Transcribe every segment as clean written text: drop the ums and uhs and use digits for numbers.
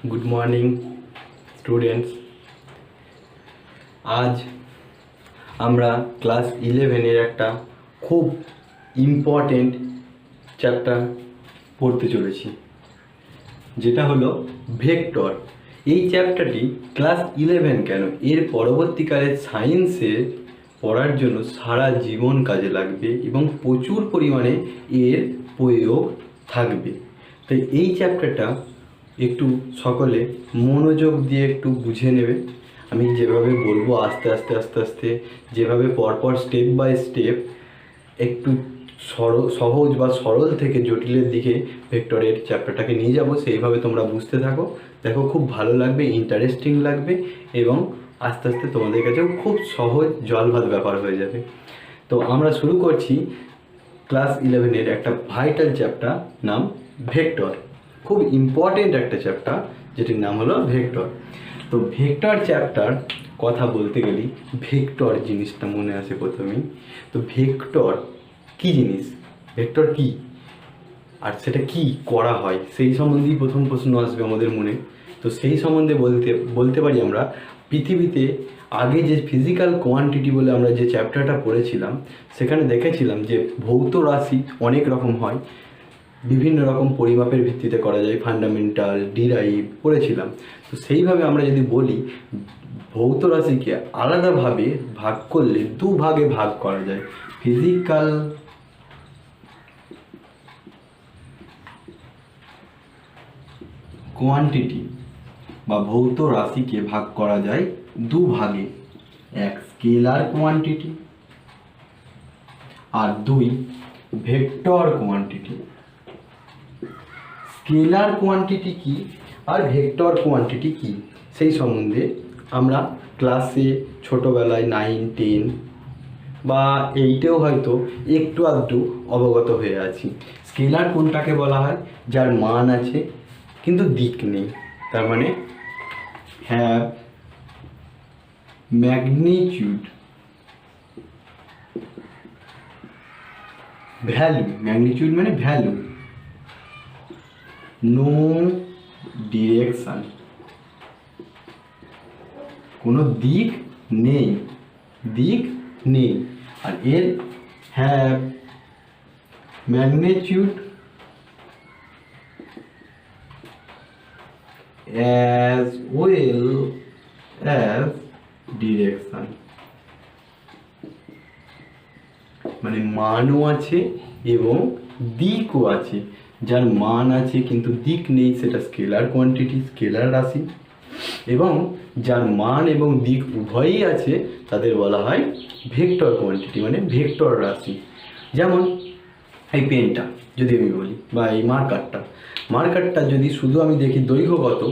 Good morning students. আজ আমরা class 11-এর একটা খুব ইম্পর্টেন্ট চ্যাপ্টার পড়তে চলেছি, যেটা হলো ভেক্টর। এই চ্যাপ্টারটি ক্লাস 11 কেন, এর পরবর্তীকালে সায়েন্সে পড়ার জন্য সারা জীবন কাজে লাগবে এবং প্রচুর পরিমাণে এর প্রয়োগ থাকবে। তাই এই চ্যাপ্টারটা একটু সকলে মনোযোগ দিয়ে একটু বুঝে নেবে। আমি যেভাবে বলবো আস্তে আস্তে আস্তে আস্তে, যেভাবে পরপর স্টেপ বাই স্টেপ একটু সহজ বা সরল থেকে জটিলের দিকে ভেক্টরের চ্যাপ্টারটাকে নিয়ে যাব, সেইভাবে তোমরা বুঝতে থাকো। দেখো, খুব ভালো লাগবে, ইন্টারেস্টিং লাগবে এবং আস্তে আস্তে তোমাদের কাছেও খুব সহজ জলভাত ব্যাপার হয়ে যাবে। তো আমরা শুরু করছি ক্লাস 11-এর একটা ভাইটাল চ্যাপ্টার, নাম ভেক্টর। খুব ইম্পর্টেন্ট একটা চ্যাপ্টার, যেটির নাম হলো ভেক্টর। তো ভেক্টর চ্যাপ্টার কথা বলতে গেলেই ভেক্টর জিনিসটা মনে আসে প্রথমেই। তো ভেক্টর কী জিনিস, ভেক্টর কি, আর সেটা কি করা হয়, সেই সম্বন্ধেই প্রথম প্রশ্ন আসবে আমাদের মনে। তো সেই সম্বন্ধে বলতে পারি আমরা, পৃথিবীতে আগে যে ফিজিক্যাল কোয়ান্টিটি বলে আমরা যে চ্যাপ্টারটা পড়েছিলাম, সেখানে দেখেছিলাম যে ভৌত রাশি অনেক রকম হয়, বিভিন্ন রকম পরিমাপের ভিত্তিতে করা যায়, ফান্ডামেন্টাল, ডিরাইভ পড়েছিলাম। তো সেইভাবে আমরা যদি বলি, ভৌত রাশিকে আলাদাভাবে ভাগ করলে দুভাগে ভাগ করা যায়। ফিজিক্যাল কোয়ান্টিটি বা ভৌত রাশিকে ভাগ করা যায় দুভাগে, এক স্কেলার কোয়ান্টিটি আর দুই ভেক্টর কোয়ান্টিটি। স্কেলার কোয়ান্টিটি কি আর ভেক্টর কোয়ান্টিটি কি, সেই সম্বন্ধে আমরা ক্লাসে ছোটোবেলায় 9, 10 বা 8-এও হয়তো একটু আধটু অবগত হয়ে আছি। স্কেলার কোনটাকে বলা হয়, যার মান আছে কিন্তু দিক নেই, তার মানে হ্যাভ ম্যাগনিটিউড, ভ্যালু, ম্যাগনিটিউড মানে ভ্যালু, নো ডিরেকশন, কোনো দিক নেই, দিক নেই। আর এর have magnitude as well as direction, মানে মানও আছে এবং দিকও আছে। যার মান আছে কিন্তু দিক নেই, সেটা স্কেলার কোয়ান্টিটি, স্কেলার রাশি। এবং যার মান এবং দিক উভয়ই আছে, তাদের বলা হয় ভেক্টর কোয়ান্টিটি, মানে ভেক্টর রাশি। যেমন এই পেনটা যদি আমি বলি, বা এই মার্কারটা যদি শুধু আমি দেখি দৈর্ঘ্য কত,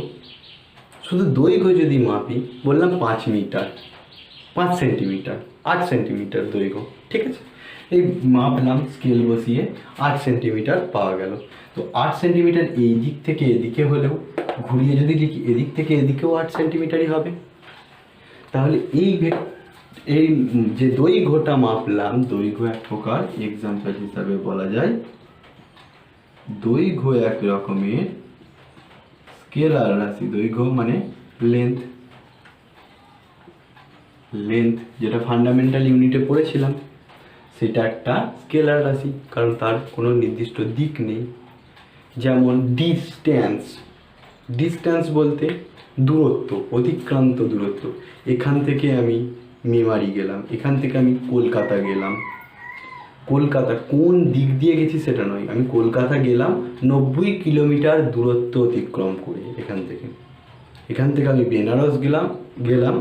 শুধু দৈর্ঘ্য যদি মাপি, বললাম 5 মিটার, 5 সেন্টিমিটার, 8 সেন্টিমিটার দৈর্ঘ্য, ঠিক আছে। এই মাপলাম স্কেল বসিয়ে, 8 সেন্টিমিটার পাওয়া গেল। তো 8 সেন্টিমিটার এই দিক থেকে এদিকে হলেও, ঘুরিয়ে যদি লিখি এদিক থেকে এদিকেও 8 সেন্টিমিটারই হবে। তাহলে এই যে দৈর্ঘ্যটা মাপলাম, দৈর্ঘ্য এক প্রকার এক্সাম্পল হিসাবে বলা যায়, দৈর্ঘ্য এক রকমের স্কেলার রাশি। দৈর্ঘ্য মানে লেন্থ, যেটা ফান্ডামেন্টাল ইউনিটে পড়েছিলাম, সেটা একটা স্কেলার রাশি, কারণ তার কোনো নির্দিষ্ট দিক নেই। যেমন ডিস্ট্যান্স বলতে দূরত্ব, অতিক্রান্ত দূরত্ব। এখান থেকে আমি মেমারি গেলাম, এখান থেকে আমি কলকাতা গেলাম। কলকাতা কোন দিক দিয়ে গেছি সেটা নয়, আমি কলকাতা গেলাম 90 কিলোমিটার দূরত্ব অতিক্রম করে। এখান থেকে আমি বেনারস গেলাম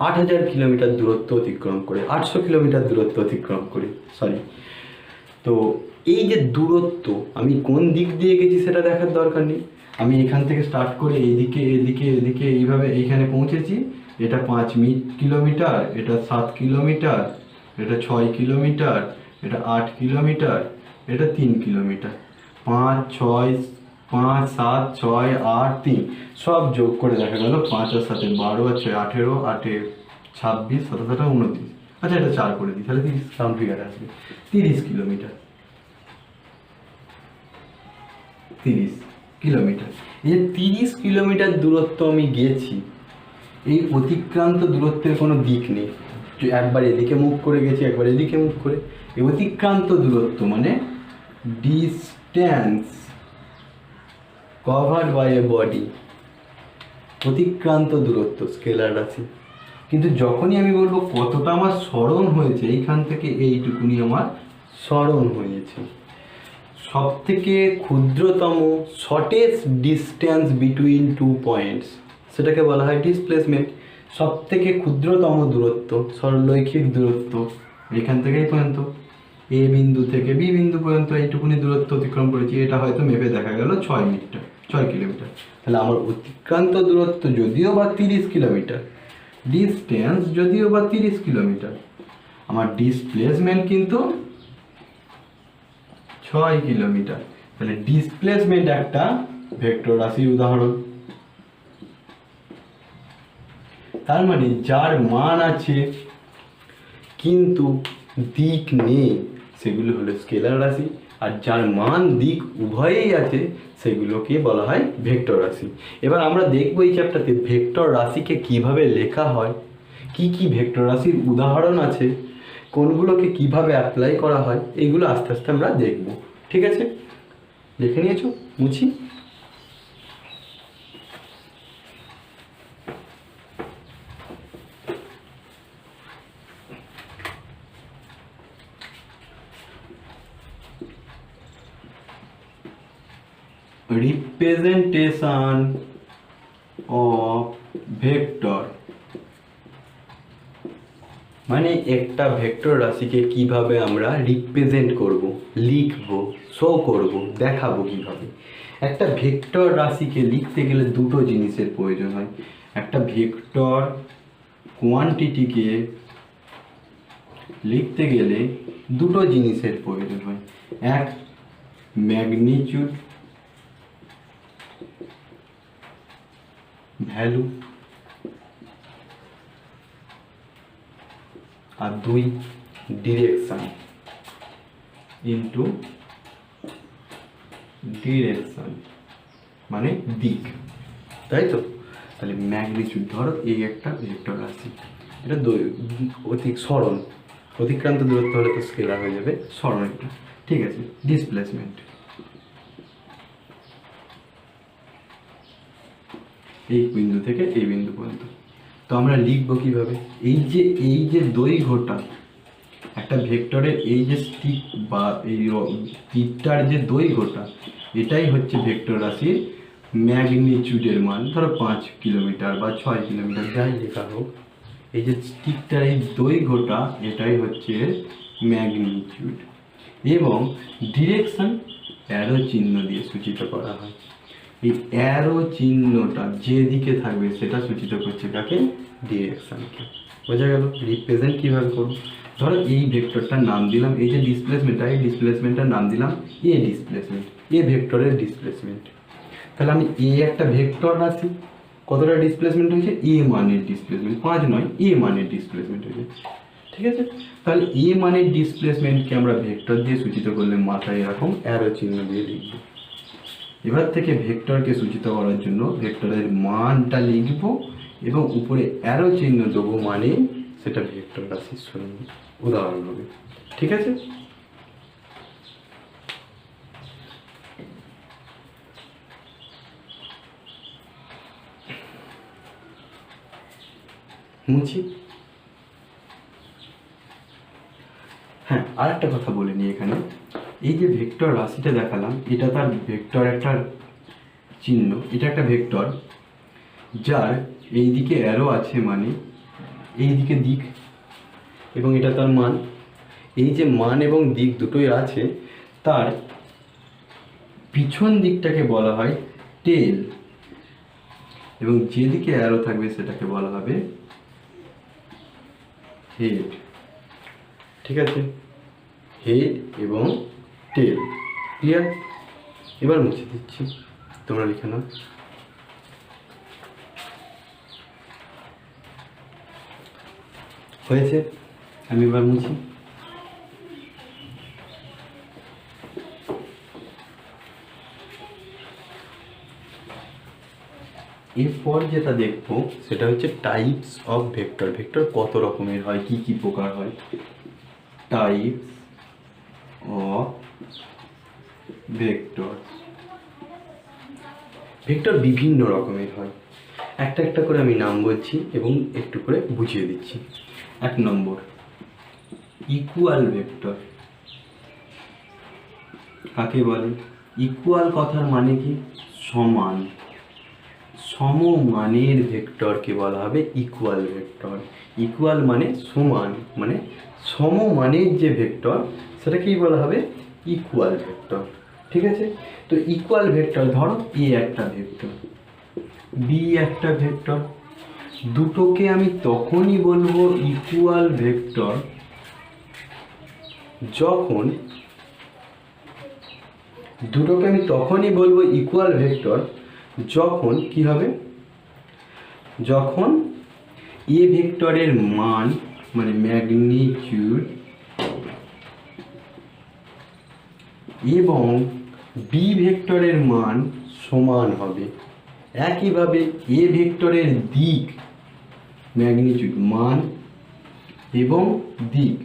8000 কিলোমিটার দূরত্ব অতিক্রম করে, 800 কিলোমিটার দূরত্ব অতিক্রম করে, তো এই যে দূরত্ব, আমি কোন দিক দিয়ে গেছি সেটা দেখার দরকার নেই। আমি এখান থেকে স্টার্ট করে এদিকে এইভাবে এইখানে পৌঁছেছি। এটা 5 কিলোমিটার, এটা 7 কিলোমিটার, এটা 6 কিলোমিটার, এটা 8 কিলোমিটার, এটা 3 কিলোমিটার। 5, 6, 5, 7, 6, 8, 3 সব যোগ করে দেখা গেল 5 আর 7 12 আর 6 18, 8 26, 27, 29। আচ্ছা, এটা 4 করে দিই, তাহলে 30 রাউন্ড ফিগার আসবে। 30 কিলোমিটার, 30 কিলোমিটার। এই 30 কিলোমিটার দূরত্ব আমি গেছি, এই অতিক্রান্ত দূরত্বের কোনো দিক নেই, একবার এদিকে মুভ করে গেছি, একবার এদিকে মুভ করে। এই অতিক্রান্ত দূরত্ব মানে distance covered by a body, অতিক্রান্ত দূরত্ব স্কেলার রাশি। কিন্তু যখনই আমি বলবো কতটা আমার সরণ হয়েছে, এইখান থেকে এইটুকুনি আমার সরণ হয়েছে, সব থেকে ক্ষুদ্রতম shortest distance between two points, সেটাকে বলা হয় ডিসপ্লেসমেন্ট। সব থেকে ক্ষুদ্রতম দূরত্ব, সরলরৈখিক দূরত্ব, এখান থেকে এই পর্যন্ত, এ বিন্দু থেকে বি বিন্দু পর্যন্ত এইটুকুনি দূরত্ব অতিক্রম করেছি। এটা হয়তো মেপে দেখা গেল 6 কিলোমিটার। তাহলে আমার অতিক্রান্ত দূরত্ব যদিও বা 30 কিলোমিটার, ডিস্টেন্স যদিও বা 30 কিলোমিটার, আমার ডিসপ্লেসমেন্ট কিন্তু 6 কিলোমিটার। তাহলে ডিসপ্লেসমেন্ট একটা ভেক্টর রাশির উদাহরণ। তার মানে যার মান আছে কিন্তু দিক নেই, সেগুলো হলো স্কেলার রাশি। আর যার মান দিক উভয়ই আছে, সেগুলোকে বলা হয় ভেক্টর রাশি। এবার আমরা দেখব এই চ্যাপ্টারতে ভেক্টর রাশিকে কিভাবে লেখা হয়, কি কি ভেক্টর রাশির উদাহরণ আছে, কোনগুলোকে কিভাবে অ্যাপ্লাই করা হয়, এইগুলো আস্তে আস্তে আমরা দেখব। ঠিক আছে, লিখে নিয়েছো? মুছি। রিপ্রেজেন্টেশন অফ ভেক্টর মানে একটা ভেক্টর রাশিকে কিভাবে আমরা রিপ্রেজেন্ট করব, লিখব, শো করব, দেখাবো কিভাবে। একটা ভেক্টর রাশিকে লিখতে গেলে দুটো জিনিসের প্রয়োজন হয়। একটা ভেক্টর কোয়ান্টিটিকে লিখতে গেলে দুটো জিনিসের প্রয়োজন হয়। এক, ম্যাগনিটিউড ভ্যালু, আর দুই, ডিরেকশন ইনটু ডিরেকশন মানে দিক, তাই তো? তাহলে ম্যাগনিটিউড, ধরো এই একটা ভেক্টর রাশি, এটা সরণ, অতিক্রান্ত দূরত্ব হলে তো স্কেলার হয়ে যাবে, সরণ এটা, ঠিক আছে। ডিসপ্লেসমেন্ট এই বিন্দু থেকে এই বিন্দু পর্যন্ত। তো আমরা লিখবো কিভাবে? এই যে দৈর্ঘ্যটা, একটা ভেক্টরের এই যে স্টিক বা এই তীরটার যে দৈর্ঘ্যটা, এটাই হচ্ছে ভেক্টর রাশির ম্যাগনিটিউডের মান। ধরো 5 কিলোমিটার বা 6 কিলোমিটার, যাই লেখা হোক, এই যে স্টিকটার এই দৈর্ঘ্যটা, এটাই হচ্ছে ম্যাগনিটিউড। এবং ডিরেকশন অ্যারো চিহ্ন দিয়ে সূচিত করা হয়। এই অ্যারো চিহ্নটা যেদিকে থাকবে সেটা সূচিত করছে কাকে? ডিরেকশনকে। বোঝা গেল? রিপ্রেজেন্ট কিভাবে করব? ধরো এই ভেক্টরটার নাম দিলাম, এই যে ডিসপ্লেসমেন্টটা, এই ডিসপ্লেসমেন্টটার নাম দিলাম এ ডিসপ্লেসমেন্ট, এ ভেক্টরের ডিসপ্লেসমেন্ট। তাহলে আমি এ একটা ভেক্টর রাশি, কতটা ডিসপ্লেসমেন্ট হয়েছে? এ মানের ডিসপ্লেসমেন্ট, 5 নয়, এ মানের ডিসপ্লেসমেন্ট হয়েছে। ঠিক আছে, তাহলে এ মানের ডিসপ্লেসমেন্টকে আমরা ভেক্টর দিয়ে সূচিত করলে মাথায় এরকম অ্যারো চিহ্ন দিয়ে লিখব। এবার থেকে ভেক্টরকে সূচিত করার জন্য ভেক্টরের মানটা লিখব এবং উপরে অ্যারো চিহ্ন দেবো, মানে সেটা ভেক্টর রাশির উদাহরণ হবে। ঠিক আছে, মুছি। হ্যাঁ, আর একটা কথা বলে নিই এখানে, এই যে ভেক্টর রাশিটা দেখালাম, এটা তার ভেক্টর একটা চিহ্ন, এটা একটা ভেক্টর যার এই দিকে অ্যারো আছে, মানে এই দিকে দিক, এবং এটা তার মান। এই যে মান এবং দিক দুটোই আছে, তার পিছন দিকটাকে বলা হয় টেল, এবং যেদিকে অ্যারো থাকবে সেটাকে বলা হবে হেড। ঠিক আছে, হেড এবং টেল, ক্লিয়ার? এবার মুছে দিচ্ছি, তোমরা লিখে নাও। হয়েছে, আমি এবার মুছি। এরপর যেটা দেখবো সেটা হচ্ছে টাইপস অফ ভেক্টর। ভেক্টর কত রকমের হয়, কি কি প্রকার হয়। Types of vector. ভেক্টর বিভিন্ন রকমের হয়, একটা একটা করে আমি নাম বলছি এবং একটু করে বুঝিয়ে দিচ্ছি। 1 নম্বর ইকুয়াল ভেক্টর। কাকে বলে? ইকুয়াল কথার মানে কি? সমান, সমমানের ভেক্টরকে বলা হবে ইকুয়াল ভেক্টর। ইকুয়াল মানে সমান, মানে সমমানের যে ভেক্টর সেটাকেই বলা হবে ইকুয়াল ভেক্টর। ঠিক আছে? তো ইকুয়াল ভেক্টর, ধরো এ একটা ভেক্টর, বি একটা ভেক্টর, দুটোকে আমি তখনই বলবো ইকুয়াল ভেক্টর যখন, দুটোকে আমি তখনই বলবো ইকুয়াল ভেক্টর যখন কি হবে, যখন এ ভেক্টরের মান মানে ম্যাগনিটিউড এবং বি ভেক্টরের মান সমান হবে। একইভাবে এ ভেক্টরের দিক, ম্যাগনিটিউড মান এবং দিক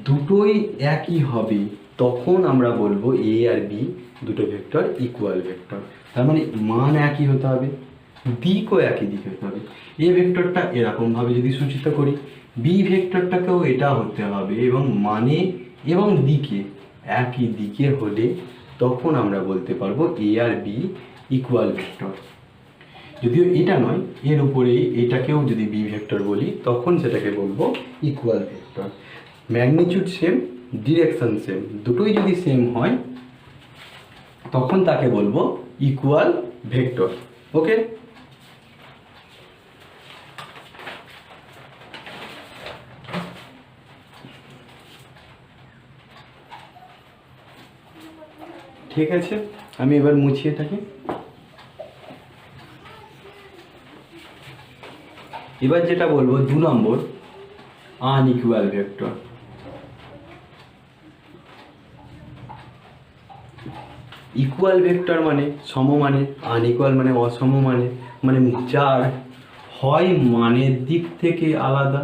দুটোই একই হবে, তখন আমরা বলবো এ আর বি দুটো ভেক্টর ইকুয়াল ভেক্টর। তার মানে মান একই হতে হবে, দিকও একই দিক হতে হবে। এ ভেক্টরটা এরকমভাবে যদি সূচিত করি, বি ভেক্টরটাকেও এটা হতে হবে এবং মানে এবং দিকে একই দিকে হলে তখন আমরা বলতে পারবো এ আর বি ইকুয়াল ভেক্টর। যদিও এটা নয়, এর উপরে এটাকেও যদি বি ভেক্টর বলি তখন সেটাকে বলবো equal vector. Magnitude same, direction same, দুটোই যদি সেম হয় তখন তাকে বলবো ইকুয়াল ভেক্টর। ওকে? ঠিক আছে, আমি এবার মুছিয়ে থাকি। এবার যেটা বলবো 2 নম্বর আনইকুয়াল ভেক্টর। ইকুয়াল ভেক্টর মানে সমমানের, আনইকুয়াল মানে অসমমানের, মানে যার হয় মানের দিক থেকে আলাদা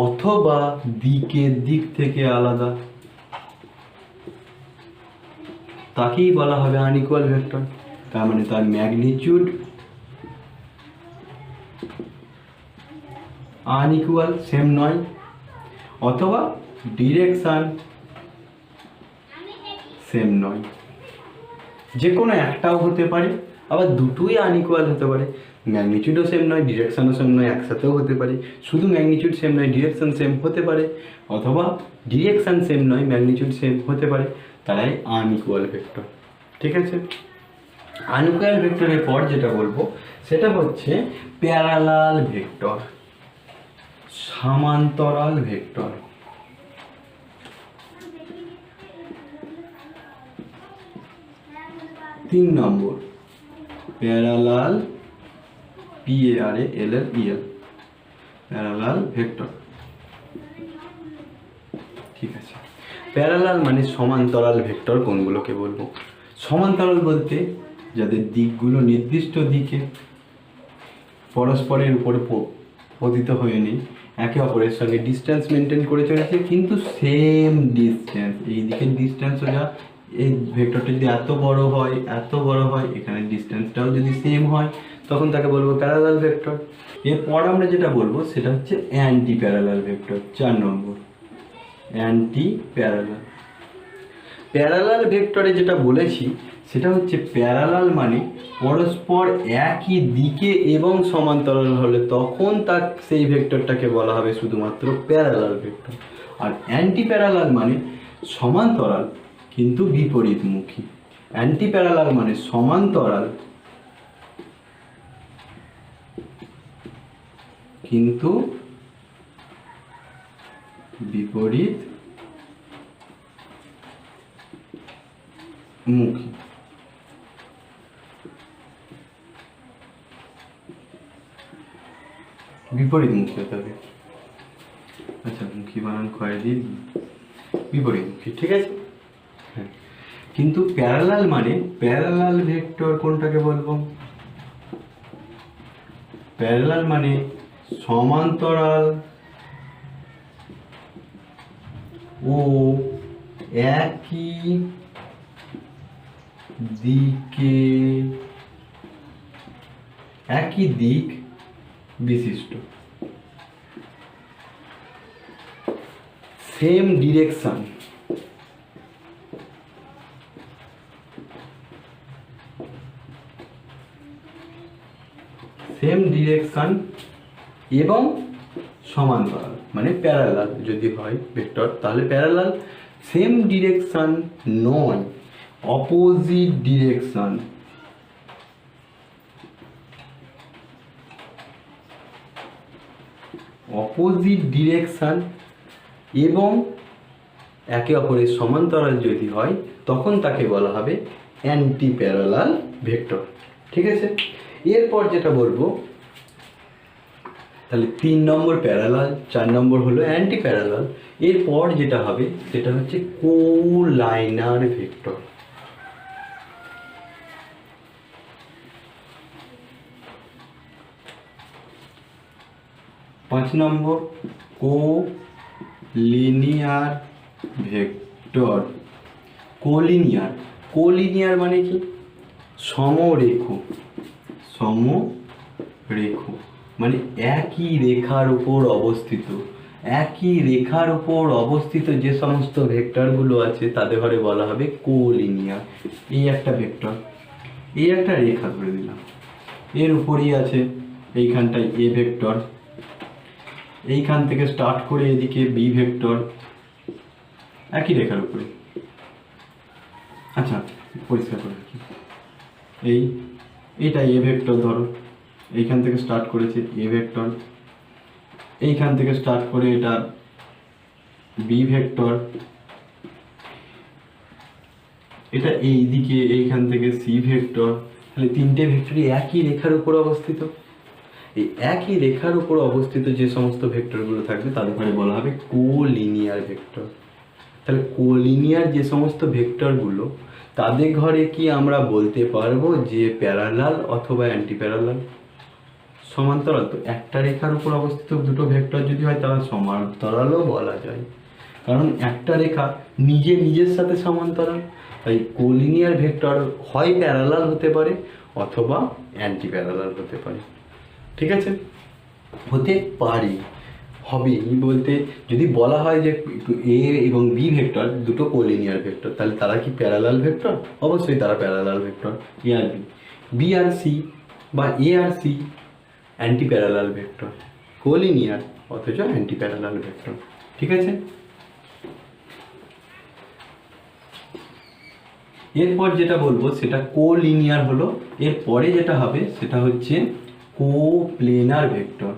অথবা দিকের দিক থেকে আলাদা, তাকেই বলা হবে আনইকুয়াল ভেক্টর। তার মানে তার ম্যাগনিটিউড আনইকুয়াল, সেম নয়, অথবা ডিরেকশন সেম নয়। যে কোনো একটাও হতে পারে, আবার দুটোই আনইকুয়াল হতে পারে। ম্যাগনিটিউডও সেম নয়, ডিরেকশনও সেম নয়, একসাথেও হতে পারে। শুধু ম্যাগনিটিউড সেম নয়, ডিরেকশন সেম হতে পারে, অথবা ডিরেকশন সেম নয়, ম্যাগনিটিউড সেম হতে পারে। তারাই আনইকুয়াল ভেক্টর। ঠিক আছে? আনইকুয়াল ভেক্টরের পর যেটা বলবো সেটা হচ্ছে প্যারালাল ভেক্টর, সমান্তরাল ভেক্টর। তিন নম্বর প্যারালাল, PARALL প্যারালাল ভেক্টর। ঠিক আছে, প্যারালাল মানে সমান্তরাল ভেক্টর কোনগুলোকে বলবো? সমান্তরাল বলতে যাদের দিকগুলো নির্দিষ্ট দিকে পরস্পরের উপরে পতিত হয়ে নেই, একে অপরের সঙ্গে ডিস্টেন্স মেনটেন করে চলেছে, কিন্তু সেম ডিস্টেন্স, এই দিকের ডিস্টেন্সও যা, এই ভেক্টরটা যদি এত বড় হয়, এখানে ডিস্টেন্সটাও যদি সেম হয় তখন তাকে বলবো প্যারালাল ভেক্টর। এরপর আমরা যেটা বলবো সেটা হচ্ছে অ্যান্টি প্যারালাল ভেক্টর। 4 নম্বর অ্যান্টি প্যারালাল। প্যারালাল ভেক্টরে যেটা বলেছি সেটা হচ্ছে প্যারালাল মানে পরস্পর একই দিকে এবং সমান্তরাল হলে তখন তার সেই ভেক্টরটাকে বলা হবে শুধুমাত্র প্যারালাল ভেক্টর। আর অ্যান্টি প্যারালাল মানে সমান্তরাল কিন্তু বিপরীতমুখী। অ্যান্টি প্যারালাল মানে সমান্তরাল কিন্তু বিপরীত মুখী। বিপরীতমুখী হতে হবে। আচ্ছা, মুখী কি বানান ক্ষয় দিয়ে বিপরীতমুখী, ঠিক আছে। হ্যাঁ, কিন্তু প্যারালাল মানে প্যারালাল ভেক্টর কোনটাকে বলবো? প্যারালাল মানে সমান্তরাল ও একই দিক বিশিষ্ট, সেম ডিরেকশন, এবং সমান্তরাল মানে প্যারালাল যদি হয় ভেক্টর তাহলে প্যারালাল, সেম ডিরেকশন নয়, অপোজিট ডিরেকশন। অপোজিট ডিরেকশন এবং একে অপরের সমান্তরাল যদি হয় তখন তাকে বলা হবে অ্যান্টি প্যারালাল ভেক্টর, ঠিক আছে। এরপর যেটা বলবো, তাহলে 3 নম্বর প্যারালাল, 4 নম্বর হলো অ্যান্টি প্যারালাল। এরপর যেটা হবে সেটা হচ্ছে কোলাইনার ভেক্টর। পাঁচ নম্বর কোলিনিয়ার ভেক্টর। কোলিনিয়ার মানে কি? সমরেখ মানে একই রেখার উপর অবস্থিত যে সমস্ত ভেক্টরগুলো আছে তাদের ঘরে বলা হবে কোলিনিয়ার। এই একটা ভেক্টর, এই একটা রেখা ধরে দিলাম, এর উপরই আছে এইখানটায় এ ভেক্টর, এইখান থেকে স্টার্ট করে এদিকে বি ভেক্টর, একই রেখার উপরে। আচ্ছা, পরিষ্কার করে রাখি, এইটা এ ভেক্টর ধরো, এইখান থেকে স্টার্ট করেছে এ ভেক্টর, এইখান থেকে স্টার্ট করে এটা বি ভেক্টর, এটা এইদিকে এইখান থেকে সি ভেক্টর। তাহলে তিনটে ভেক্টরই একই রেখার উপর অবস্থিত। এই একই রেখার উপর অবস্থিত যে সমস্ত ভেক্টরগুলো থাকবে তাদের বলা হবে কোলিনিয়ার ভেক্টর। তাহলে কোলিনিয়ার যে সমস্ত ভেক্টরগুলো তাদের ঘরে কি আমরা বলতে পারবো যে প্যারালাল অথবা অ্যান্টি প্যারালাল? সমান্তরাল তো, একটা রেখার উপর অবস্থিত দুটো ভেক্টর যদি হয় তাহলে সমান্তরালও বলা যায়, কারণ একটা রেখা নিজের সাথে সমান্তরাল। তাই কোলিনিয়ার ভেক্টর হয় প্যারালাল হতে পারে অথবা অ্যান্টি প্যারালাল হতে পারে, ঠিক আছে। হতে পারে, হবে বলতে যদি বলা হয় যে এ এবং বি ভেক্টর দুটো কোলিনিয়ার ভেক্টর, তাহলে তারা কি প্যারালাল ভেক্টর? অবশ্যই তারা প্যারালাল ভেক্টর। এ আর বি, বি আর সি বা এ আর C anti parallel vector, collinear অথচ অ্যান্টি প্যারালাল ভেক্টর, ঠিক আছে। এরপর যেটা বলবো সেটা কোলিনিয়ার হলো, এরপরে যেটা হবে সেটা হচ্ছে কোপ্লেনার ভেক্টর।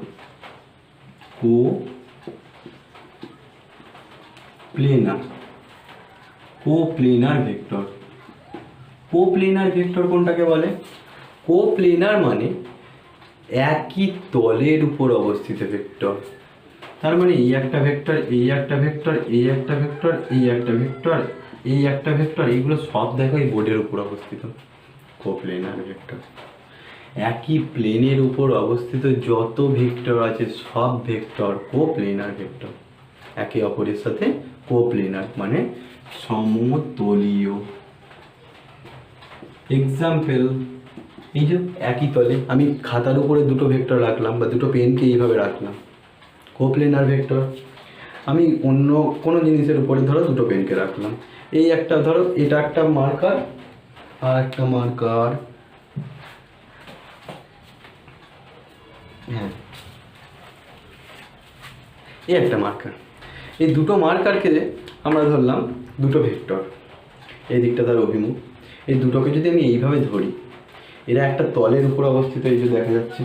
কোপ্লেনার ভেক্টর কোনটাকে বলে? কোপ্লেনার মানে একই তলের উপর অবস্থিত ভেক্টর। তার মানে এই একটা ভেক্টর, এই একটা ভেক্টর, এই একটা ভেক্টর, এই একটা ভেক্টর, এই একটা ভেক্টর, এইগুলো সব দেখো এই বোর্ডের উপর অবস্থিত। কোপ্লেনার ভেক্টর একই প্লেনের উপর অবস্থিত যত ভেক্টর আছে সব ভেক্টর কোপ্লেনার ভেক্টর, একে অপরের সাথে কোপ্লেনার মানে সমতলীয়। এক্সাম্পল, এই যে একই তলে আমি খাতার উপরে দুটো ভেক্টর রাখলাম বা দুটো পেনকে এইভাবে রাখলাম, কোপ্লেনার ভেক্টর। আমি অন্য কোনো জিনিসের উপরে ধরো দুটো পেনকে রাখলাম, এই একটা ধরো এটা একটা মার্কার আর একটা মার্কার, হ্যাঁ এই একটা মার্কার। এই দুটো মার্কারকে আমরা ধরলাম দুটো ভেক্টর, এই দিকটা তার অভিমুখ। এই দুটোকে যদি আমি এইভাবে ধরি, এরা একটা তলের উপর অবস্থিত, এই যে দেখা যাচ্ছে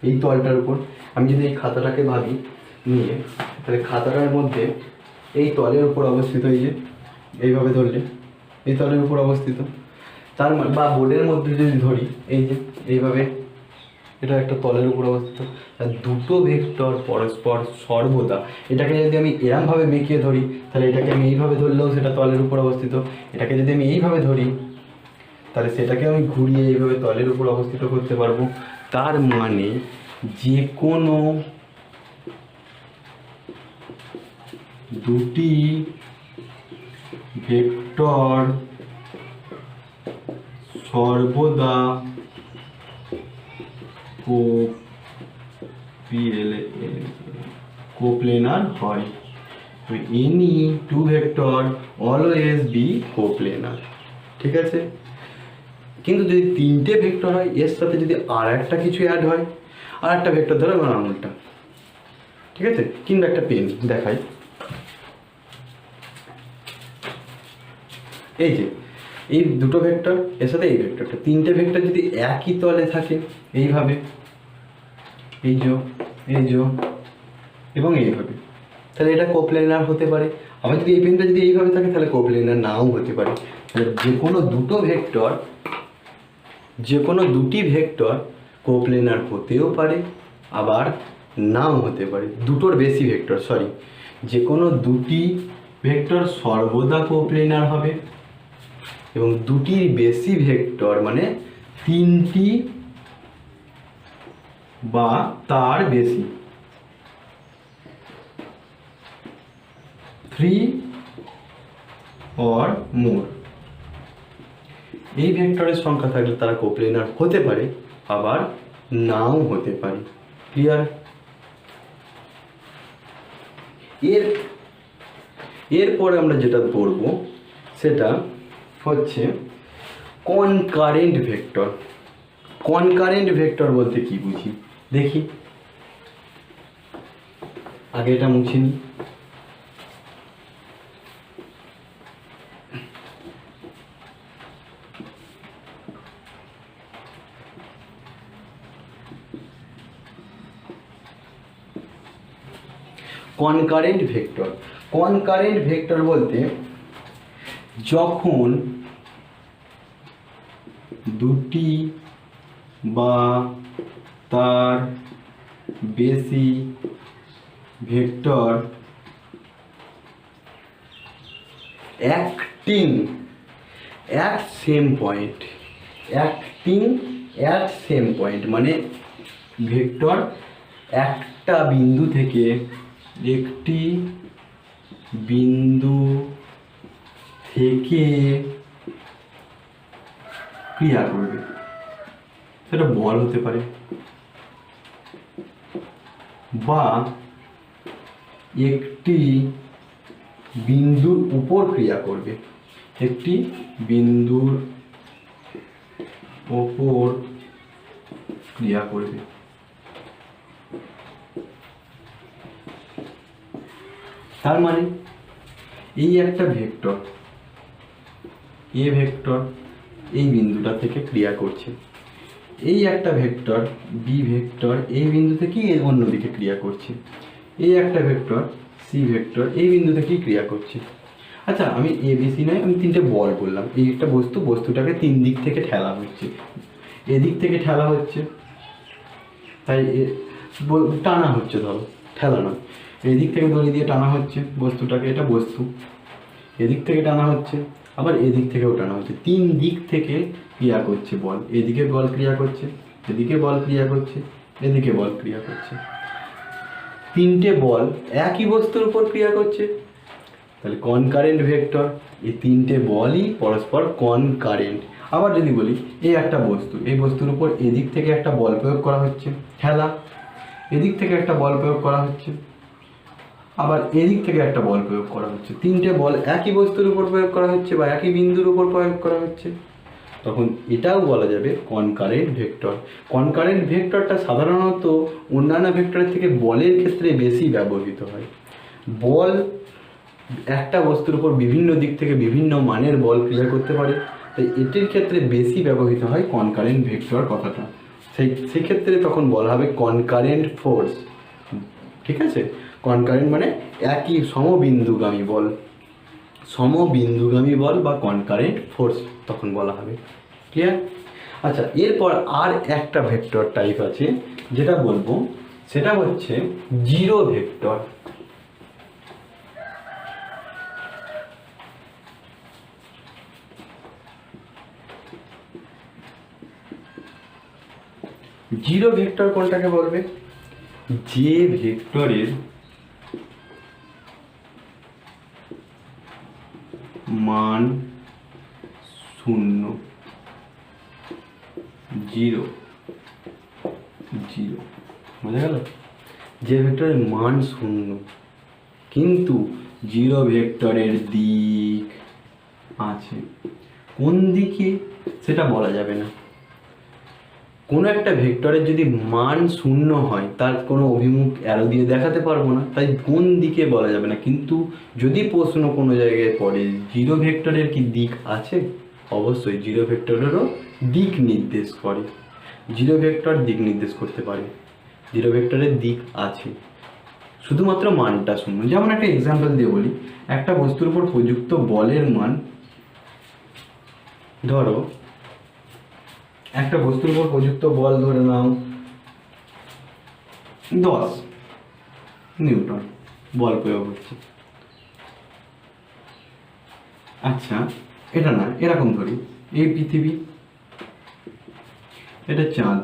এই তলটার উপর। আমি যদি এই খাতাটাকে ভাবি নিয়ে, তাহলে খাতাটার মধ্যে এই তলের উপর অবস্থিত, এই যে এইভাবে ধরলে এই তলের উপর অবস্থিত, তার বা বোর্ডের মধ্যে যদি ধরি এই যে এইভাবে এটা একটা তলের উপর অবস্থিত। আর দুটো ভেক্টর পরস্পর সর্বদা, এটাকে যদি আমি এরমভাবে বেঁকিয়ে ধরি তাহলে এটাকে আমি এইভাবে ধরলেও সেটা তলের উপর অবস্থিত, এটাকে যদি আমি এইভাবে ধরি তাহলে সেটাকে আমি ঘুরিয়ে এইভাবে তলের উপর অবস্থিত করতে পারবো। তার মানে যে কোনো দুটি ভেক্টর সর্বদা কোপ্লেনার হয়। তো any two vector always be coplanar. ঠিক আছে, কিন্তু যদি তিনটে ভেক্টর হয় এর সাথে যদি আর একটা কিছু অ্যাড হয়, আর একটা ভেক্টর ধরো আমার আঙুলটা, ঠিক আছে, কিংবা একটা পেন দেখাই, এই যে এই দুটো ভেক্টর এর সাথে এই ভেক্টরটা, তিনটে ভেক্টর যদি একই তলে থাকে এইভাবে, এই এবং এইভাবে, তাহলে এটা কোপ্লেনার হতে পারে। আবার যদি এই পেনটা যদি এইভাবে থাকে তাহলে কোপ্লেনার নাও হতে পারে। যে কোনো দুটি ভেক্টর কোপ্লেনার হতেও পারে আবার নাও হতে পারে। দুটোর বেশি ভেক্টর, যে কোনো দুটি ভেক্টর সর্বদা কোপ্লেনার হবে এবং দুটির বেশি ভেক্টর মানে তিনটি বা তার বেশি, 3 or more, এই ভেক্টরের সংখ্যা থাকলে তারা কোপ্লেনার হতে পারে আবার নাও হতে পারে। ক্লিয়ার? এরপরে আমরা যেটা পড়ব সেটা হচ্ছে কনকারেন্ট ভেক্টর। কনকারেন্ট ভেক্টর বলতে কি বুঝি দেখি, আগে এটা মুছে নিই। কনকারেন্ট ভেক্টর বলতে যখন দুটি বা তার বেশি vector acting at same point, মানে ভেক্টর একটা বিন্দু থেকে ক্রিয়া করবে, সেটা বল হতে পারে বা একটি বিন্দুর উপর ক্রিয়া করবে, তার মানে এই একটা ভেক্টর এ ভেক্টর এই বিন্দুটা থেকে ক্রিয়া করছে, এই একটা ভেক্টর বি ভেক্টর এই বিন্দু থেকে অন্যদিকে ক্রিয়া করছে, এই একটা ভেক্টর সি ভেক্টর এই বিন্দু থেকেই ক্রিয়া করছে। আচ্ছা, আমি এবিসি নয়, আমি তিনটে বল বললাম। এই একটা বস্তুটাকে তিন দিক থেকে ঠেলা হচ্ছে, এদিক থেকে ঠেলা হচ্ছে, তাই টানা হচ্ছে, ধরো ঠেলা নয়, এদিক থেকে দড়ি দিয়ে টানা হচ্ছে বস্তুটাকে, এটা বস্তু, এদিক থেকে টানা হচ্ছে আবার এদিক থেকেও টানা হচ্ছে, তিন দিক থেকে ক্রিয়া করছে বল। এদিকে বল ক্রিয়া করছে, এদিকে বল ক্রিয়া করছে, এদিকে বল ক্রিয়া করছে, তিনটে বল একই বস্তুর উপর ক্রিয়া করছে, তাহলে কনকারেন্ট ভেক্টর। এই তিনটে বলই পরস্পর কনকারেন্ট। আবার যদি বলি এই একটা বস্তু, এই বস্তুর উপর এদিক থেকে একটা বল প্রয়োগ করা হচ্ছে ঠেলা, এদিক থেকে একটা বল প্রয়োগ করা হচ্ছে, আবার এদিক থেকে একটা বল প্রয়োগ করা হচ্ছে, তিনটে বল একই বস্তুর উপর প্রয়োগ করা হচ্ছে বা একই বিন্দুর উপর প্রয়োগ করা হচ্ছে, তখন এটাও বলা যাবে কনকারেন্ট ভেক্টর। কনকারেন্ট ভেক্টরটা সাধারণত অন্যান্য ভেক্টরের থেকে বলের ক্ষেত্রে বেশি ব্যবহৃত হয়। বল একটা বস্তুর উপর বিভিন্ন দিক থেকে বিভিন্ন মানের বল ক্রিয়া করতে পারে, তাই এটির ক্ষেত্রে বেশি ব্যবহৃত হয় কনকারেন্ট ভেক্টর কথাটা। সেক্ষেত্রে তখন বলা হবে কনকারেন্ট ফোর্স। ঠিক আছে, কনকারেন্ট মানে একই সমবিন্দুগামী বল বা কনকারেন্ট ফোর্স তখন বলা হবে। ক্লিয়ার? আচ্ছা, এরপর আর একটা ভেক্টর টাইপ আছে যেটা বলবো, সেটা হচ্ছে জিরো ভেক্টর। জিরো ভেক্টর কোনটাকে বলবে? যে ভেক্টরের মান শূন্য, জিরো জিরো, বোঝা গেল? যে ভেক্টরের মান শূন্য কিন্তু জিরো ভেক্টরের দিক আছে, কোন দিকে সেটা বলা যাবে না। কোনো একটা ভেক্টরের যদি মান শূন্য হয় তার কোনো অভিমুখ অ্যারো দিয়ে দেখাতে পারবো না, তাই কোন দিকে বলা যাবে না। কিন্তু যদি প্রশ্ন কোনো জায়গায় পড়ে জিরো ভেক্টরের কি দিক আছে, অবশ্যই জিরো ভেক্টরেরও দিক নির্দেশ করে। জিরো ভেক্টর দিক নির্দেশ করতে পারে, জিরো ভেক্টরের দিক আছে, শুধুমাত্র মানটা শূন্য। যেমন একটা এক্সাম্পল দিয়ে বলি, একটা বস্তুর উপর প্রযুক্ত বলের মান, ধরো একটা বস্তুর উপর প্রযুক্ত বল ধরে নাও 10 নিউটন বল প্রয়োগ হচ্ছে। আচ্ছা, এটা না, এরকম ধরি, এই পৃথিবী, এটা চাঁদ,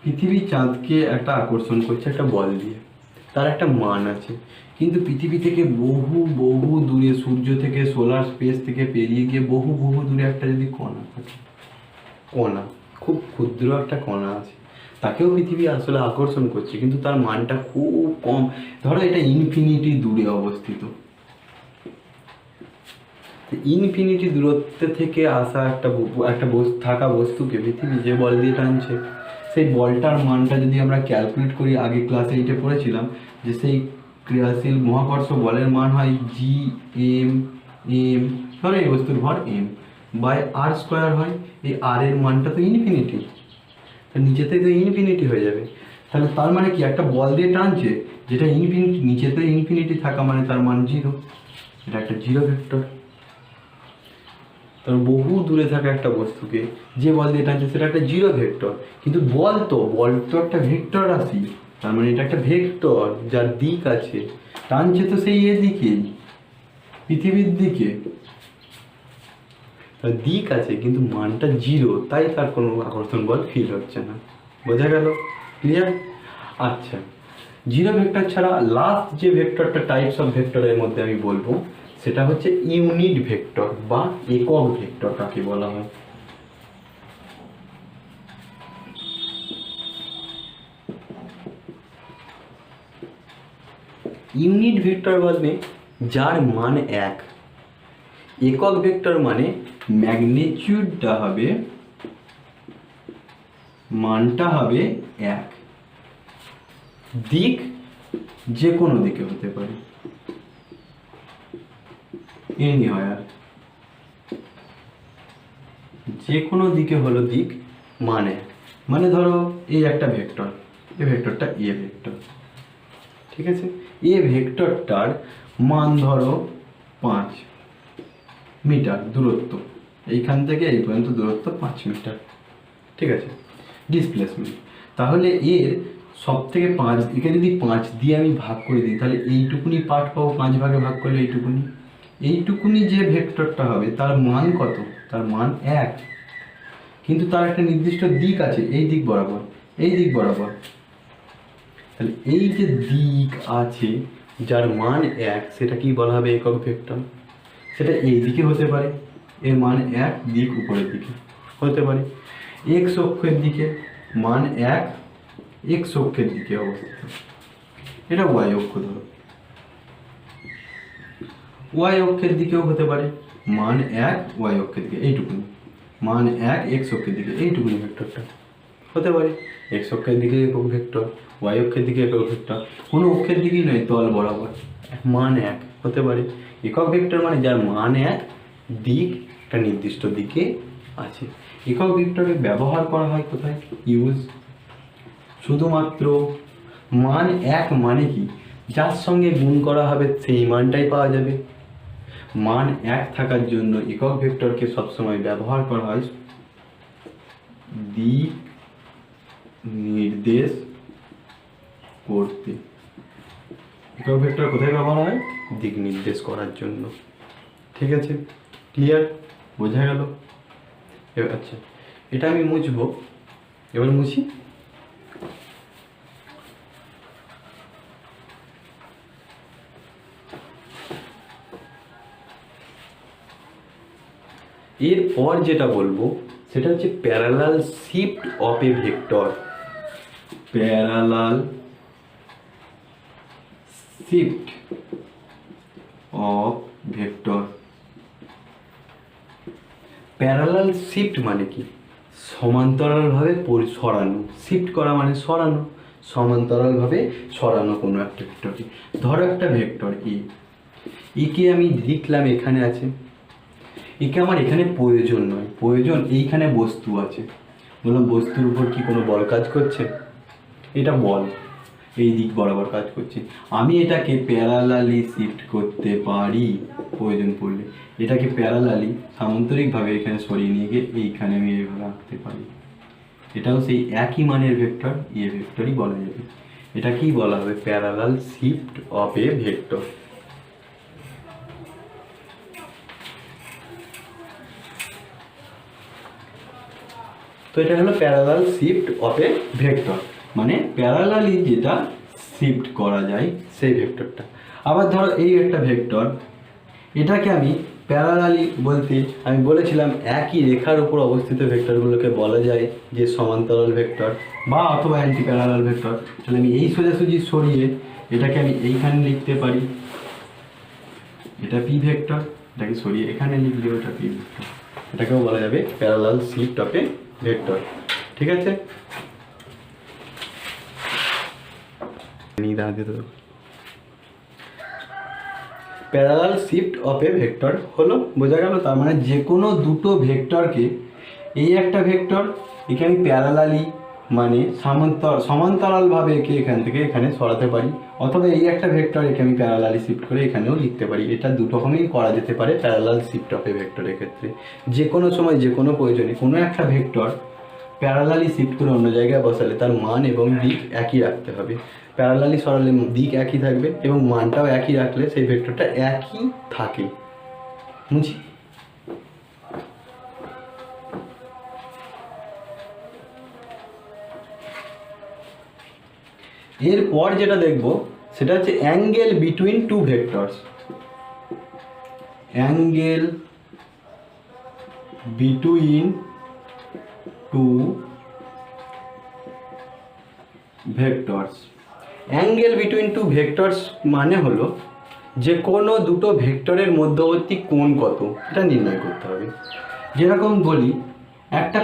পৃথিবী চাঁদকে একটা আকর্ষণ করছে একটা বল দিয়ে, তার একটা মান আছে। কিন্তু পৃথিবী থেকে বহু বহু দূরে, সূর্য থেকে, সোলার স্পেস থেকে পেরিয়ে গিয়ে বহু বহু দূরে একটা যদি কণা থাকে, কণা খুব ক্ষুদ্র একটা কণা আছে, তাকেও পৃথিবী আসলে আকর্ষণ করছে, কিন্তু তার মানটা খুব কম। ধরো এটা ইনফিনিটি দূরে অবস্থিত, ইনফিনিটি দূরত্বে থেকে আসা একটা থাকা বস্তুকে পৃথিবী যে বল দিয়ে টানছে, সেই বলটার মানটা যদি আমরা ক্যালকুলেট করি, আগে ক্লাস 8-এ পড়েছিলাম যে সেই ক্রিয়াশীল মহাকর্ষ বলের মান হয় জি এম এম, ধরো এই বস্তুর ভর এম বাই আর স্কোয়ার হয়। এই আর এর মানটা তো ইনফিনিটি, নিচেতেই তো ইনফিনিটি হয়ে যাবে। তাহলে তার মানে কি, একটা বল দিয়ে টানছে যেটা ইনফিনিটি, নিচেতে ইনফিনিটি থাকা মানে তার মান জিরো, এটা একটা জিরো ভেক্টর। তার বহু দূরে থাকা একটা বস্তুকে যে বল দিয়ে টানছে সেটা একটা জিরো ভেক্টর। কিন্তু বল তো একটা ভেক্টর রাশি, তার মানে এটা একটা ভেক্টর যার দিক আছে, টানছে তো সেই এদিকেই, পৃথিবীর দিকে, তার দিক আছে কিন্তু মানটা জিরো, তাই তার কোনো আকর্ষণ বল ফিল হচ্ছে না। বোঝা গেল? ক্লিয়ার? আচ্ছা, জিরো ভেক্টর ছাড়া লাস্ট যে ভেক্টরটা টাইপস অফ ভেক্টরের মধ্যে আমি বলবো, সেটা হচ্ছে ইউনিট ভেক্টর বা একক ভেক্টর কাকে বলা হয়। ইউনিট ভেক্টর বলতে যার মান এক। একক ভেক্টর মানে ম্যাগনিটিউডটা হবে, মানটা হবে এক, দিক যে কোনো দিকে হতে পারে, এনি হয়, আর যে কোনো দিকে হলো দিক, মানে মানে ধরো এই একটা ভেক্টর, এই ভেক্টরটা এ ভেক্টর, ঠিক আছে? এ ভেক্টরটার মান ধরো 5 মিটার দূরত্ব, এইখান থেকে এই পর্যন্ত দূরত্ব 5 মিটার, ঠিক আছে, ডিসপ্লেসমেন্ট। তাহলে এর সব থেকে 5, একে যদি 5 দিয়ে আমি ভাগ করে দিই তাহলে এইটুকুনি পার্ট পাবো, 5 ভাগে ভাগ করলে এইটুকুনি যে ভেক্টরটা হবে তার মান কত? তার মান 1, কিন্তু তার একটা নির্দিষ্ট দিক আছে, এই দিক বরাবর, এই দিক বরাবর। তাহলে এই যে দিক আছে যার মান 1, সেটা কি বলা হবে? একক ভেক্টর। সেটা এই দিকে হতে পারে, এর মান 1, দিক উপরের দিকে হতে পারে। এক্স অক্ষের দিকে মান 1, এক্স অক্ষের দিকে অবস্থিত, এটা ওয়াই অক্ষ ধরো, ওয়াই অক্ষের দিকেও হতে পারে, মান 1 ওয়াই অক্ষের দিকে, এইটুকুনি, মান 1 এক্স অক্ষের দিকে, এইটুকুনি ভেক্টরটা হতে পারে। এক্স অক্ষের দিকে একক ভেক্টর, ওয়াই অক্ষের দিকে একক ভেক্টর, কোনো অক্ষের দিকেই নয়, তল বরাবর, মান 1 হতে পারে। একক ভেক্টর মানে যার মান 1, দিক একটা নির্দিষ্ট দিকে আছে। একক ভেক্টরে ব্যবহার করা হয় কোথায়? ইউজ শুধুমাত্র মান 1 মানে কি, যার সঙ্গে গুণ করা হবে সেই মানটাই পাওয়া যাবে। মান 1 থাকার জন্য একক ভেক্টরকে সবসময় ব্যবহার করা হয় দিক নির্দেশ করতে। একক ভেক্টর কোথায় ব্যবহার হয়? দিক নির্দেশ করার জন্য। ঠিক আছে, ক্লিয়ার, বোঝা গেল? এবার আচ্ছা, এটা আমি মুছবো, এবার মুছি। এরপর যেটা বলবো সেটা হচ্ছে parallel shift of A vector. Parallel shift of vector. Parallel shift মানে কি? সমান্তরালভাবে সরানো। শিফট করা মানে সরানো, সমান্তরালভাবে সরানো কোনো একটা ভেক্টরকে। ধরো একটা ভেক্টর একে আমি লিখলাম এখানে আছে, একে আমার এখানে প্রয়োজন নয়, প্রয়োজন এইখানে বস্তু আছে। বললাম বস্তুর উপর কি কোনো বল কাজ করছে? এটা বল এই দিক বরাবর কাজ করছে। আমি এটাকে প্যারালালি শিফট করতে পারি প্রয়োজন পড়লে। এটাকে প্যারালালি সামান্তরিকভাবে এখানে সরিয়ে নিয়ে গিয়ে এইখানে আমি এইভাবে রাখতে পারি। এটাও সেই একই মানের ভেক্টর, এ ভেক্টরই বলা যাবে। এটা কি বলা হবে? Parallel shift of A vector. তো এটা হলো parallel shift of A vector, মানে প্যারালালি যেটা শিফট করা যায় সেই ভেক্টরটা। আবার ধরো এই একটা ভেক্টর, এটাকে আমি প্যারালালি বলতে আমি বলেছিলাম একই রেখার উপর অবস্থিত ভেক্টরগুলোকে বলা যায় যে সমান্তরাল ভেক্টর বা অথবা অ্যান্টি প্যারালাল ভেক্টর। তাহলে আমি এই সোজাসুজি সরিয়ে এটাকে আমি এইখানে লিখতে পারি, এটা পি ভেক্টর। এটাকে সরিয়ে এখানে লিখলে ওটা পি ভেক্টর। এটাকেও বলা যাবে parallel shift of A vector. ঠিক আছে, parallel shift of A vector হলো, বোঝা গেল? তার মানে যে কোনো দুটো ভেক্টরকে, এই একটা ভেক্টর একে আমি প্যারালালি মানে সমান্তরালভাবে একে এখান থেকে এখানে সরাতে পারি, অথবা এই একটা ভেক্টর একে আমি প্যারালালি শিফট করে এখানেও লিখতে পারি। এটা দুটোখানেই করা যেতে পারে প্যারালাল শিফট অফ এ ভেক্টরের ক্ষেত্রে। যে কোনো সময় যে কোনো প্রয়োজনে কোনো একটা ভেক্টর প্যারালালি শিফট করে অন্য জায়গায় বসালে তার মান এবং দিক একই রাখতে হবে। প্যারালালি সরালে দিক একই থাকবে এবং মানটাও একই রাখলে সেই ভেক্টরটা একই থাকে। বুঝি? এরপর যেটা দেখব সেটা হচ্ছে angle between two vectors. Angle between two vectors. Angle between two vectors মানে হলো যে কোনো দুটো ভেক্টরের মধ্যবর্তী কোণ কত এটা নির্ণয় করতে হবে। যেরকম বলি একটা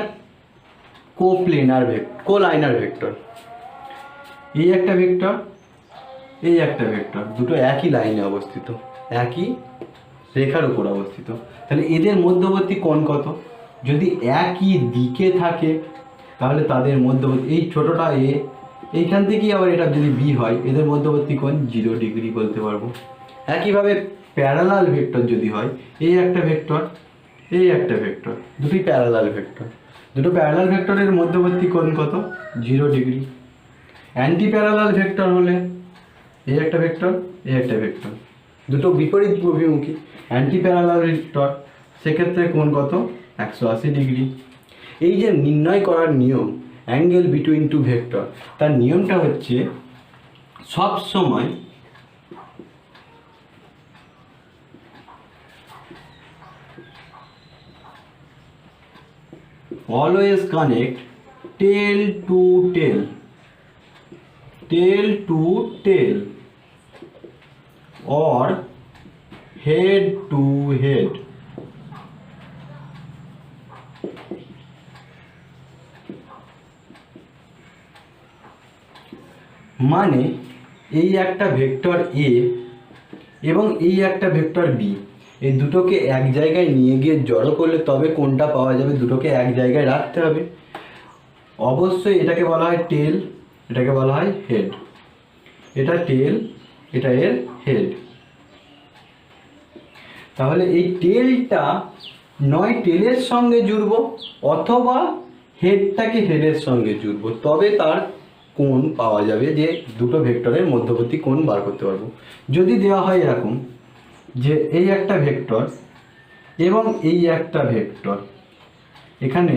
কোলাইনার ভেক্টর, এই একটা ভেক্টর, এই একটা ভেক্টর, দুটো একই লাইনে অবস্থিত, একই রেখার উপর অবস্থিত। তাহলে এদের মধ্যবর্তী কোণ কত? যদি একই দিকে থাকে তাহলে তাদের মধ্যবর্তী, এই ছোটটা এ, এইখান থেকেই আবার এটা যদি বি হয়, এদের মধ্যবর্তী কোণ 0 ডিগ্রি বলতে পারবো। একইভাবে প্যারালাল ভেক্টর যদি হয়, এই একটা ভেক্টর, এই একটা ভেক্টর, দুটোই প্যারালাল ভেক্টর, দুটো প্যারালাল ভেক্টরের মধ্যবর্তী কোণ কত? 0 ডিগ্রি। অ্যান্টি প্যারালাল ভেক্টর হলে এই একটা ভেক্টর, এই একটা ভেক্টর, দুটো বিপরীত অভিমুখী অ্যান্টি প্যারালাল ভেক্টর, সেক্ষেত্রে কোণ কত? 180 ডিগ্রি। এই যে নির্ণয় করার নিয়ম অ্যাঙ্গেল বিটুইন টু ভেক্টর, তার নিয়মটা হচ্ছে সব সময় always connect tail to tail, tail to tail or head to head। মানে এই একটা ভেক্টর এ এবং এই একটা ভেক্টর বি, এই দুটোকে এক জায়গায় নিয়ে গিয়ে জড়ো করলে তবে কোনটা পাওয়া যাবে? দুটোকে এক জায়গায় রাখতে হবে। অবশ্যই এটাকে বলা হয় টেল, এটাকে বলা হয় হেড। এটা টেল, এটা এর হেড। তাহলে এই টেলটা নয় টেলের সঙ্গে জুড়ব অথবা হেডটাকে হেডের সঙ্গে জুড়ব, তবে তার কোণ পাওয়া যাবে, যে দুটো ভেক্টরের মধ্যবর্তী কোণ বার করতে পারবো। যদি দেওয়া হয় এরকম যে এই একটা ভেক্টর এবং এই একটা ভেক্টর, এখানে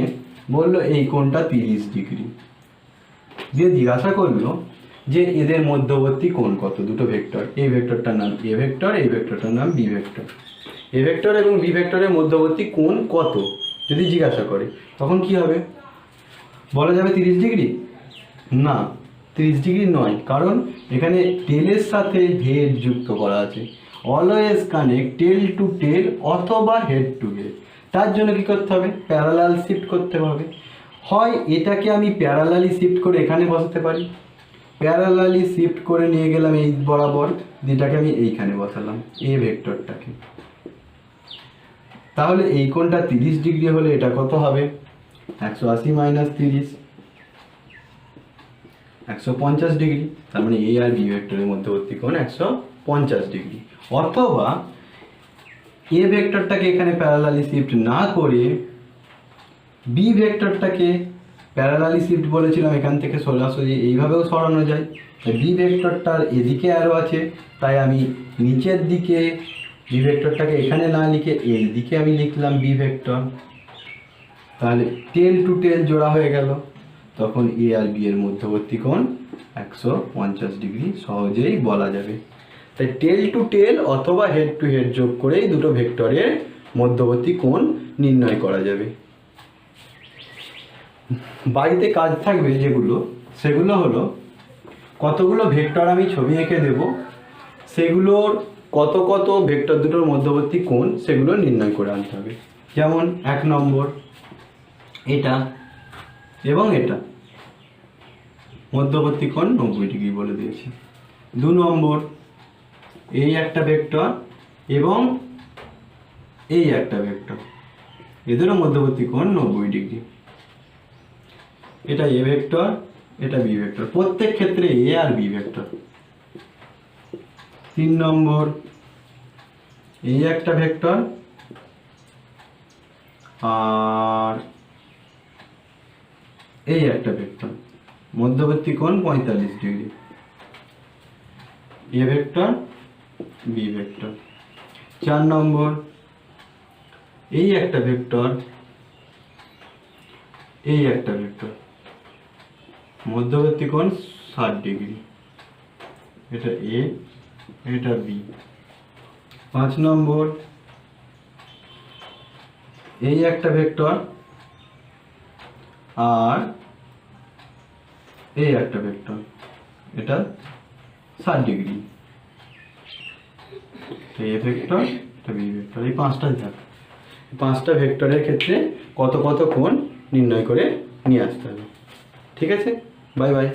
বললো এই কোণটা 30 ডিগ্রি, দিয়ে জিজ্ঞাসা করলো যে এদের মধ্যবর্তী কোণ কত, দুটো ভেক্টর, এই ভেক্টরটার নাম এ ভেক্টর, এই ভেক্টরটার নাম বি ভেক্টর, এ ভেক্টর এবং বি ভেক্টরের মধ্যবর্তী কোণ কত যদি জিজ্ঞাসা করে, তখন কি হবে? বলা যাবে 30 ডিগ্রি? না, 30 ডিগ্রি নয়, কারণ এখানে টেলের সাথে হেড যুক্ত করা আছে। Always connect tail to tail অথবা হেড টু হেড। তার জন্য কি করতে হবে? প্যারালাল শিফট করতে হবে। হয় এটাকে আমি প্যারালালি শিফট করে এখানে বসাতে পারি, প্যারালালি শিফট করে নিয়ে গেলাম এই বরাবর, যেটাকে আমি এইখানে বসালাম এ ভেক্টরটাকে। তাহলে এই কোণটা 30 ডিগ্রি হলে এটা কত হবে? 180 মাইনাস 30, 150 ডিগ্রি। তার মানে এ আর বি ভেক্টরের মধ্যবর্তী কোণ 150 ডিগ্রি। অথবা এ ভেক্টরটাকে এখানে প্যারালালি শিফট না করে বি ভেক্টরটাকে প্যারালালি শিফট বলেছিলাম, এখান থেকে সরাসরি এইভাবেও সরানো যায়। বি ভেক্টরটার এদিকে আরও আছে, তাই আমি নিচের দিকে বি ভেক্টরটাকে এখানে না লিখে এই দিকে আমি লিখলাম বি ভেক্টর। তাহলে টেল টু টেল জোড়া হয়ে গেল, তখন এ আর বি এর মধ্যবর্তী কোণ 150 ডিগ্রি সহজেই বলা যাবে। তাই টেল টু টেল অথবা হেড টু হেড যোগ করেই দুটো ভেক্টরের মধ্যবর্তী কোণ নির্ণয় করা যাবে। বাড়িতে কাজ থাকবে যেগুলো, সেগুলো হলো কতগুলো ভেক্টর আমি ছবি এঁকে দেব, সেগুলোর কত কত ভেক্টর দুটোর মধ্যবর্তী কোণ সেগুলো নির্ণয় করে আনতে হবে। যেমন 1 নম্বর এটা এবং এটা মধ্যবর্তী কোণ 90 ডিগ্রি বলে দিয়েছি। 2 নম্বর এই একটা ভেক্টর এবং এই একটা ভেক্টর, এদেরও মধ্যবর্তী কোণ 90 ডিগ্রি। এটা এ ভেক্টর, এটা বি ভেক্টর, প্রত্যেক ক্ষেত্রে এ আর বি ভেক্টর। 3 নম্বর এই একটা ভেক্টর আর এই একটা ভেক্টর, মধ্যবর্তী কোণ 45 degree. A vector B vector. 4 number এই একটা ভেক্টর, এই একটা ভেক্টর, মধ্যবর্তী কোণ 60 ডিগ্রি। এটা এ, এটা বি। 5 নম্বর এই একটা ভেক্টর আর এই একটা ভেক্টর, এটা 60 ডিগ্রি। এ ভেক্টর, এটা বি ভেক্টর, এই 5টা থাক। 5টা ভেক্টরের ক্ষেত্রে কত কত কোণ নির্ণয় করে নিয়ে আসতে হবে। ঠিক আছে, বাই বাই।